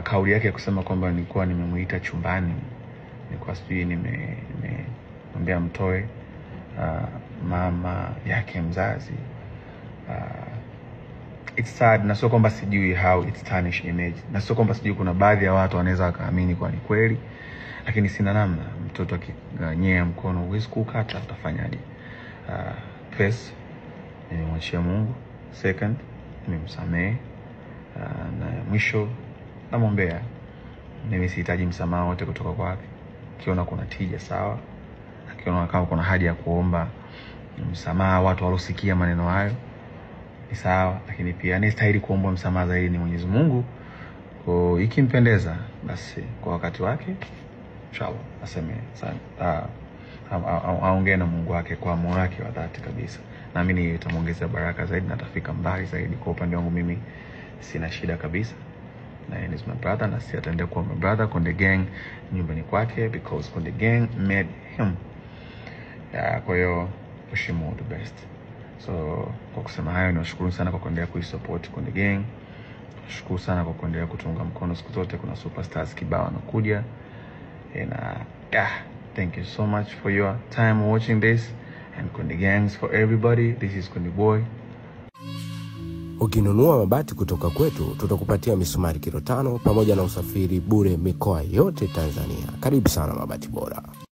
Kauli yake kusema kwamba nilikuwa nimemuita chumbani, nilikuwa sijui nimemwambia mtoe mama yake mzazi. It's sad, na sio kwamba sijui how it's tarnish image, na sio kwamba sijui kuna baadhi ya watu wanaweza wakaamini kwa ni kweli, lakini sina namna. Mtoto akinyea mkono huwezi kukata, utafanyaje? First, nimemwachia Mungu. Second, nimemsamehe. Na mwisho namwombea. Mimi sihitaji msamaha wote kutoka kwake. Akiona kuna tija sawa, akiona kama kuna haja ya kuomba msamaha watu walosikia maneno hayo ni sawa, lakini pia anastahili kuomba msamaha zaidi ni Mwenyezi Mungu. Kwa ikimpendeza basi kwa wakati wake inshallah aseme sana, aongee na Mungu wake kwa moyo wake wa dhati kabisa. Naamini itamuongezea baraka zaidi na atafika mbali zaidi. Kwa upande wangu mimi sina shida kabisa. Na yeye ni my brother, na si ataendelea kuwa my brother. Konde Gang nyumbani kwake, because Konde Gang made him. Kwa hiyo wish him all the best. So kwa kusema hayo, nashukuru sana kwa kuendelea kuisupport Konde Gang. Nashukuru sana kwa kuendelea kutunga mkono siku zote. Kuna superstars kibao wanakuja. And thank you so much for your time watching this. And Konde Gangs for everybody. This is Konde Boy. Ukinunua mabati kutoka kwetu, tutakupatia misumari kilo 5 pamoja na usafiri bure mikoa yote Tanzania. Karibu sana Mabati Bora.